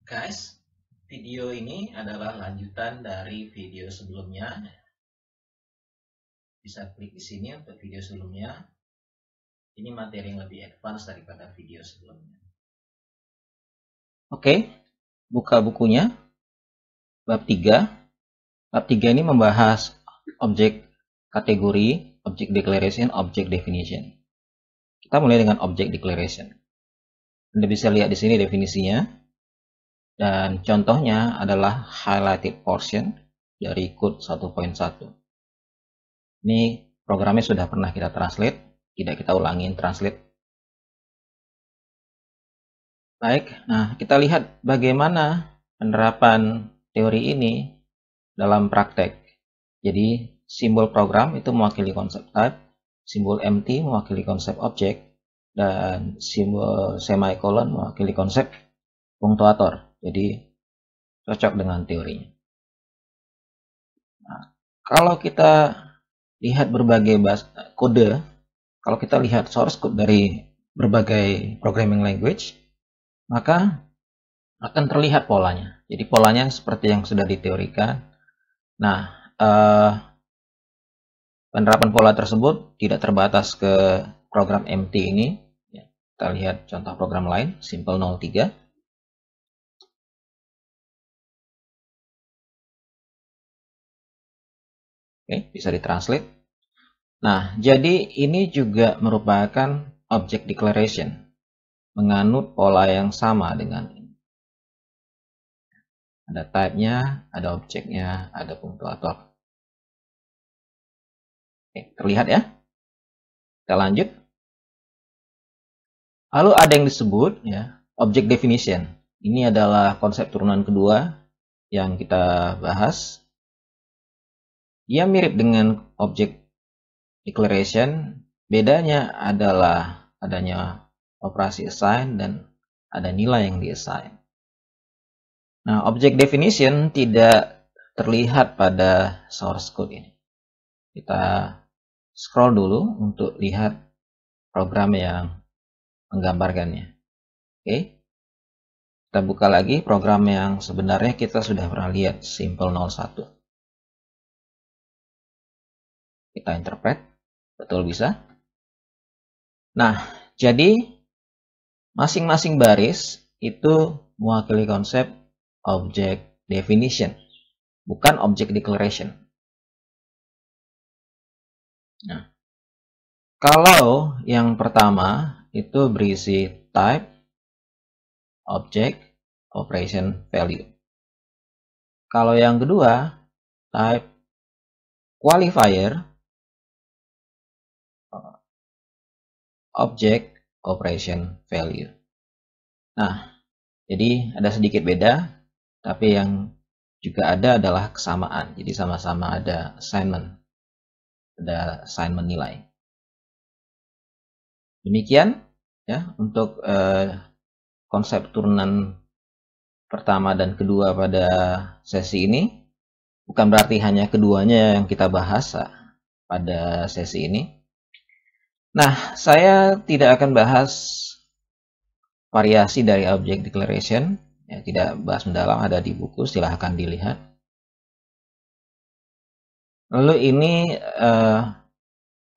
Guys, video ini adalah lanjutan dari video sebelumnya. Bisa klik di sini untuk video sebelumnya. Ini materi yang lebih advance daripada video sebelumnya. Oke, buka bukunya. Bab 3. Bab 3 ini membahas objek kategori, object declaration, object definition. Kita mulai dengan object declaration. Anda bisa lihat di sini definisinya. Dan contohnya adalah highlighted portion dari code 1.1. Ini programnya sudah pernah kita translate, tidak kita ulangin translate. Baik, nah kita lihat bagaimana penerapan teori ini dalam praktek. Jadi simbol program itu mewakili konsep type, simbol empty mewakili konsep object, dan simbol semicolon mewakili konsep punktuator. Jadi cocok dengan teorinya. Nah, kalau kita lihat berbagai kode, kalau kita lihat source code dari berbagai programming language, maka akan terlihat polanya. Jadi polanya seperti yang sudah diteorikan. Nah, penerapan pola tersebut tidak terbatas ke program empty ini. Kita lihat contoh program lain, simple 03. Oke, bisa ditranslate. Nah, jadi ini juga merupakan object declaration, menganut pola yang sama dengan ini. Ada type-nya, ada objeknya, ada punktuator. Oke, terlihat ya? Kita lanjut. Lalu ada yang disebut ya, object definition. Ini adalah konsep turunan kedua yang kita bahas. Ia mirip dengan object declaration, bedanya adalah adanya operasi assign dan ada nilai yang di-assign. Nah, object definition tidak terlihat pada source code ini. Kita scroll dulu untuk lihat program yang menggambarkannya. Oke. Kita buka lagi program yang sebenarnya kita sudah pernah lihat, simple 01. Kita interpret, betul bisa. Nah, jadi masing-masing baris itu mewakili konsep object definition, bukan object declaration. Nah, kalau yang pertama itu berisi type, object, operation, value. Kalau yang kedua, type, qualifier, object, operation, value. Nah, jadi ada sedikit beda, tapi yang juga ada adalah kesamaan. Jadi sama-sama ada assignment nilai. Demikian ya untuk konsep turunan pertama dan kedua pada sesi ini. Bukan berarti hanya keduanya yang kita bahas pada sesi ini. Nah, saya tidak akan bahas variasi dari object declaration, ya, tidak bahas mendalam, ada di buku, silahkan dilihat. Lalu ini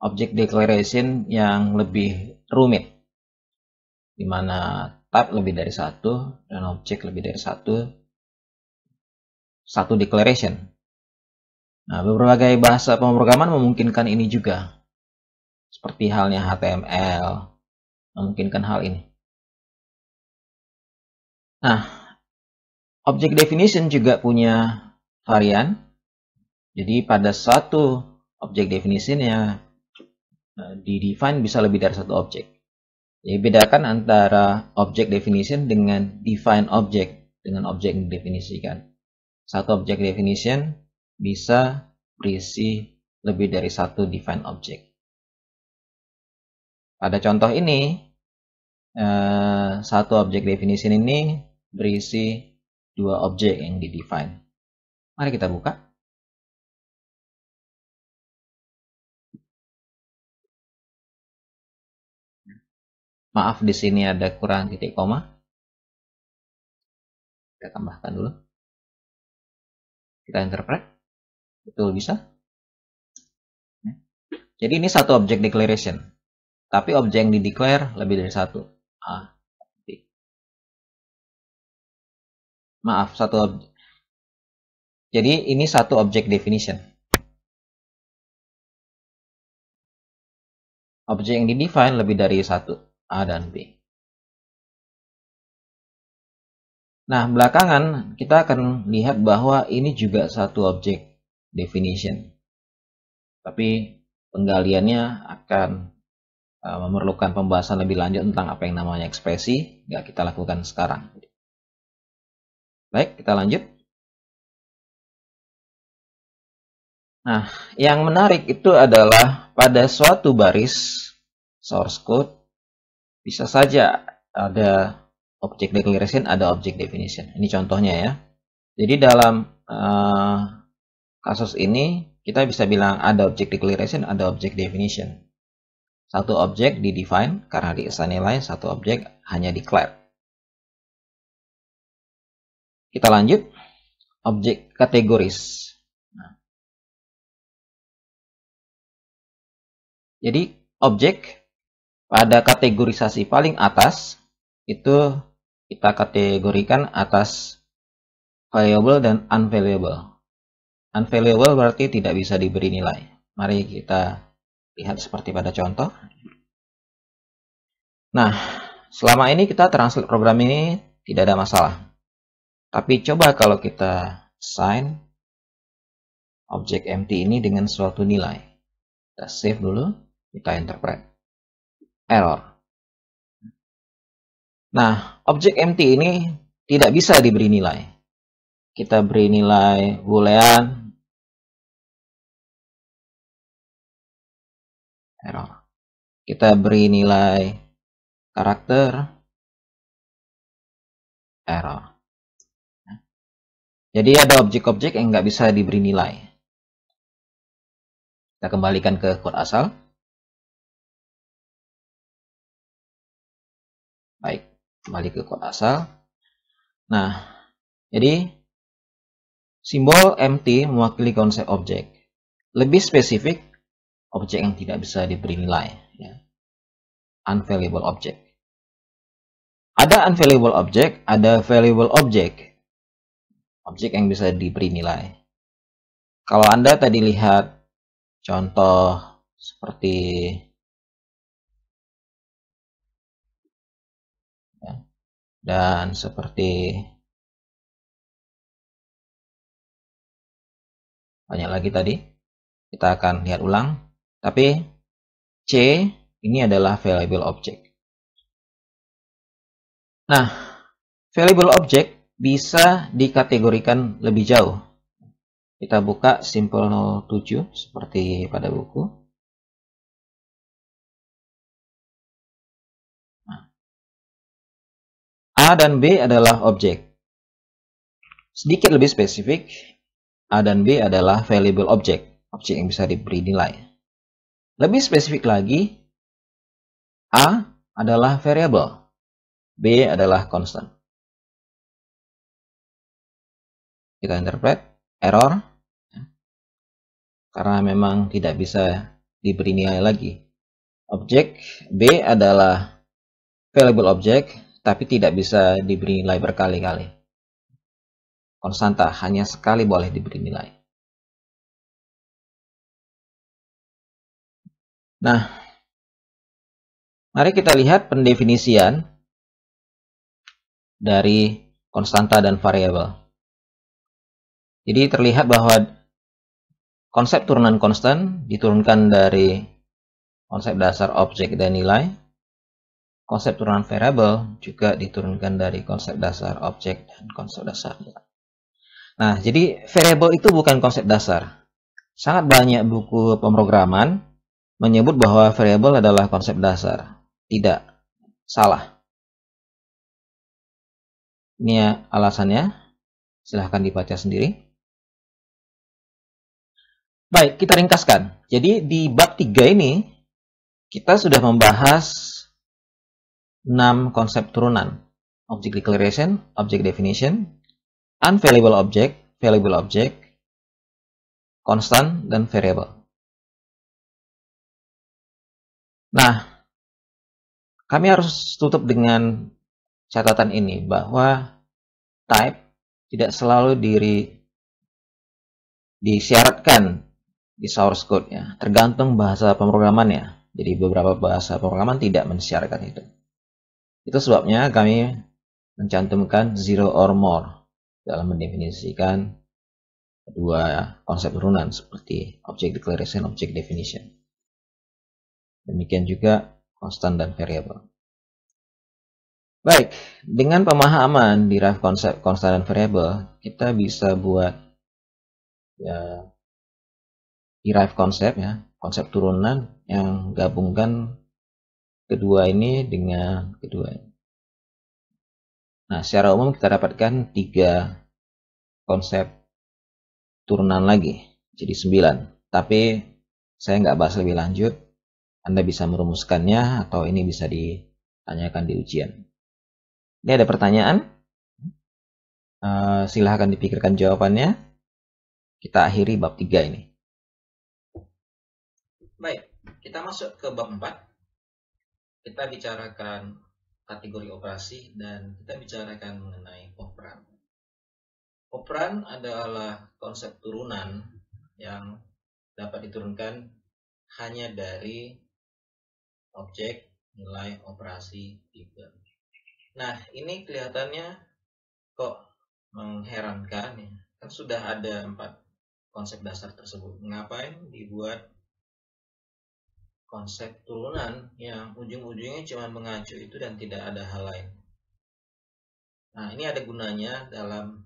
object declaration yang lebih rumit, di mana type lebih dari satu dan object lebih dari satu declaration. Nah, berbagai bahasa pemrograman memungkinkan ini juga. Seperti halnya HTML, memungkinkan hal ini. Nah, object definition juga punya varian. Jadi pada suatu object definition ya di-define bisa lebih dari satu objek. Jadi bedakan antara object definition dengan define object dengan objek yang didefinisikan. Satu object definition bisa berisi lebih dari satu define object. Pada contoh ini, satu object definition ini berisi dua objek yang di-define. Mari kita buka. Maaf, di sini ada kurang titik koma. Kita tambahkan dulu. Kita interpret. Betul, bisa. Jadi ini satu objek declaration. Tapi objek yang di-declare lebih dari satu. Maaf, satu objek. Jadi ini satu objek definition. Objek yang di-define lebih dari satu, A dan B. Nah, belakangan kita akan lihat bahwa ini juga satu objek definition. Tapi penggaliannya akan memerlukan pembahasan lebih lanjut tentang apa yang namanya ekspresi. Nggak kita lakukan sekarang. Baik, kita lanjut. Nah, yang menarik itu adalah pada suatu baris source code bisa saja ada object declaration, ada object definition. Ini contohnya ya. Jadi dalam kasus ini kita bisa bilang ada object declaration, ada object definition. Satu objek di-define karena di-assign nilai, satu objek hanya declare. Kita lanjut. Objek kategoris. Jadi objek pada kategorisasi paling atas itu kita kategorikan atas valuable dan unvaluable. Unvaluable berarti tidak bisa diberi nilai. Mari kita lihat seperti pada contoh. Nah, selama ini kita translate program ini tidak ada masalah. Tapi coba kalau kita assign objek empty ini dengan suatu nilai. Kita save dulu, kita interpret. Error. Nah, objek empty ini tidak bisa diberi nilai. Kita beri nilai boolean. Error. Kita beri nilai karakter. Error. Jadi ada objek-objek yang nggak bisa diberi nilai. Kita kembalikan ke kode asal. Baik, kembali ke kode asal. Nah, jadi simbol empty mewakili konsep objek. Lebih spesifik, objek yang tidak bisa diberi nilai. Ya. Unvaluable object. Ada unvaluable object, ada valuable object. Objek yang bisa diberi nilai. Kalau Anda tadi lihat contoh seperti ya, dan seperti banyak lagi tadi, kita akan lihat ulang. Tapi C ini adalah valuable object. Nah, valuable object bisa dikategorikan lebih jauh. Kita buka simple 07 seperti pada buku. Nah, A dan B adalah objek. Sedikit lebih spesifik, A dan B adalah valuable object, objek yang bisa diberi nilai. Lebih spesifik lagi, A adalah variable, B adalah constant. Kita interpret, error, karena memang tidak bisa diberi nilai lagi. Objek B adalah valuable object, tapi tidak bisa diberi nilai berkali-kali. Konstanta hanya sekali boleh diberi nilai. Nah, mari kita lihat pendefinisian dari konstanta dan variabel. Jadi terlihat bahwa konsep turunan konstan diturunkan dari konsep dasar objek dan nilai. Konsep turunan variabel juga diturunkan dari konsep dasar objek dan konsep dasar nilai. Nah, jadi variabel itu bukan konsep dasar. Sangat banyak buku pemrograman menyebut bahwa variabel adalah konsep dasar. Tidak. Salah. Ini alasannya. Silahkan dibaca sendiri. Baik, kita ringkaskan. Jadi di bab 3 ini, kita sudah membahas 6 konsep turunan. Object declaration, object definition, unvaluable object, valuable object, constant, dan variable. Nah, kami harus tutup dengan catatan ini bahwa type tidak selalu disyaratkan di source code ya, tergantung bahasa pemrogramannya. Jadi beberapa bahasa pemrograman tidak mensyaratkan itu. Itu sebabnya kami mencantumkan zero or more dalam mendefinisikan kedua konsep turunan seperti object declaration, object definition. Demikian juga constant dan variable. Baik, dengan pemahaman derive konsep constant dan variable, kita bisa buat ya, derive konsep ya, konsep turunan yang gabungkan kedua ini dengan kedua ini. Nah, secara umum kita dapatkan 3 konsep turunan lagi, jadi 9. Tapi saya nggak bahas lebih lanjut. Anda bisa merumuskannya atau ini bisa ditanyakan di ujian. Ini ada pertanyaan? Silahkan dipikirkan jawabannya. Kita akhiri bab 3 ini. Baik, kita masuk ke bab 4. Kita bicarakan kategori operasi dan kita bicarakan mengenai operan. Operan adalah konsep turunan yang dapat diturunkan hanya dari objek nilai operasi tipe. Nah, ini kelihatannya kok mengherankan ya. Kan sudah ada 4 konsep dasar tersebut. Ngapain dibuat konsep turunan yang ujung-ujungnya cuma mengacu itu dan tidak ada hal lain? Nah, ini ada gunanya dalam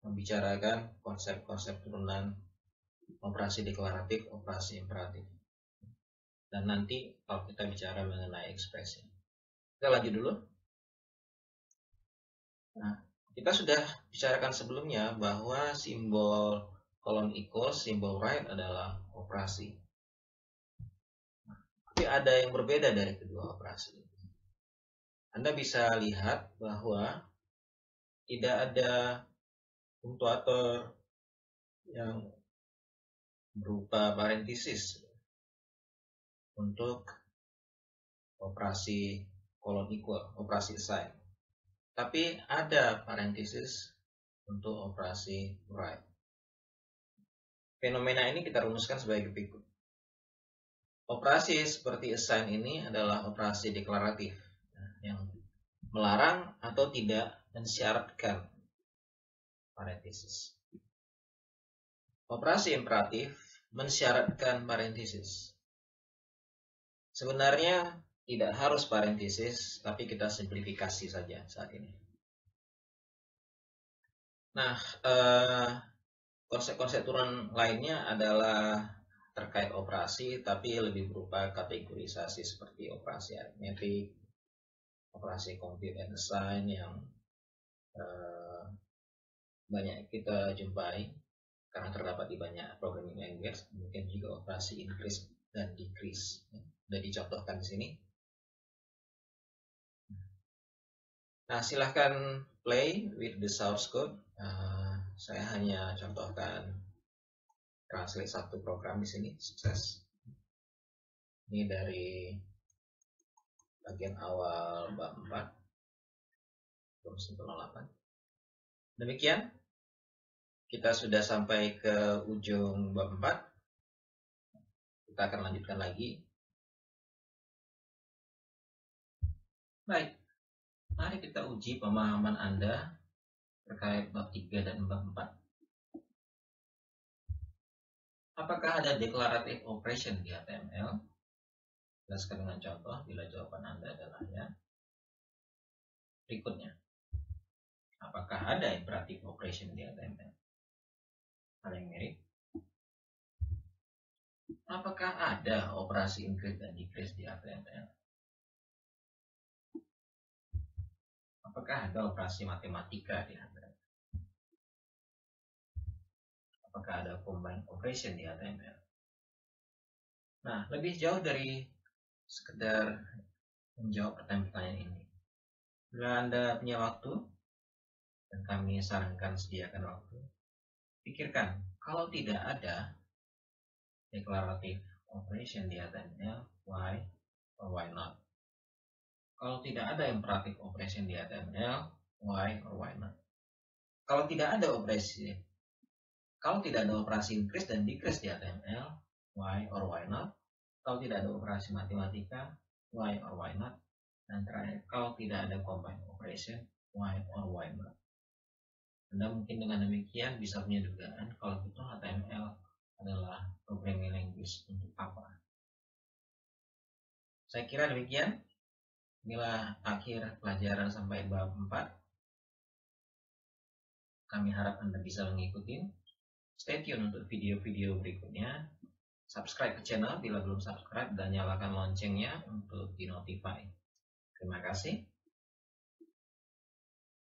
membicarakan konsep-konsep turunan operasi deklaratif, operasi imperatif. Dan nanti kalau kita bicara mengenai ekspresi. Kita lanjut dulu. Nah, kita sudah bicarakan sebelumnya bahwa simbol colon equals, simbol right adalah operasi. Tapi ada yang berbeda dari kedua operasi. Anda bisa lihat bahwa tidak ada punktuator yang berupa parentesis untuk operasi colon equal, operasi assign. Tapi ada parentesis untuk operasi right. Fenomena ini kita rumuskan sebagai berikut. Operasi seperti assign ini adalah operasi deklaratif yang melarang atau tidak mensyaratkan parentesis. Operasi imperatif mensyaratkan parentesis. Sebenarnya tidak harus parentesis, tapi kita simplifikasi saja saat ini. Nah, konsep-konsep turunan lainnya adalah terkait operasi, tapi lebih berupa kategorisasi seperti operasi arithmetic, operasi compute and assign yang banyak kita jumpai karena terdapat di banyak programming language. Mungkin juga operasi increase dan decrease sudah dicontohkan di sini. Nah, silahkan play with the source code. Saya hanya contohkan translate satu program di sini. Sukses. Ini dari bagian awal bab 4. 108. Demikian. Kita sudah sampai ke ujung bab 4. Kita akan lanjutkan lagi. Baik. Mari kita uji pemahaman Anda terkait bab 3 dan bab 4. Apakah ada declarative operation di HTML? Jelaskan dengan contoh bila jawaban Anda adalah ya. Berikutnya. Apakah ada imperative operation di HTML? Hal yang mirip. Apakah ada operasi increase dan decrease di HTML? Apakah ada operasi matematika di HTML? Apakah ada combine operation di HTML? Nah, lebih jauh dari sekedar menjawab pertanyaan ini. Bila Anda punya waktu, dan kami sarankan sediakan waktu. Pikirkan, kalau tidak ada declarative operation di HTML, why or why not? Kalau tidak ada imperative operation di HTML, why or why not? Kalau tidak ada operasi increase dan decrease di HTML, why or why not? Kalau tidak ada operasi matematika, why or why not? Dan terakhir, kalau tidak ada combine operation, why or why not? Anda mungkin dengan demikian bisa punya dugaan kalau itu HTML adalah programming language untuk apa. Saya kira demikian. Inilah akhir pelajaran sampai bab 4. Kami harap Anda bisa mengikuti. Stay tune untuk video-video berikutnya. Subscribe ke channel bila belum subscribe dan nyalakan loncengnya untuk di-notify. Terima kasih.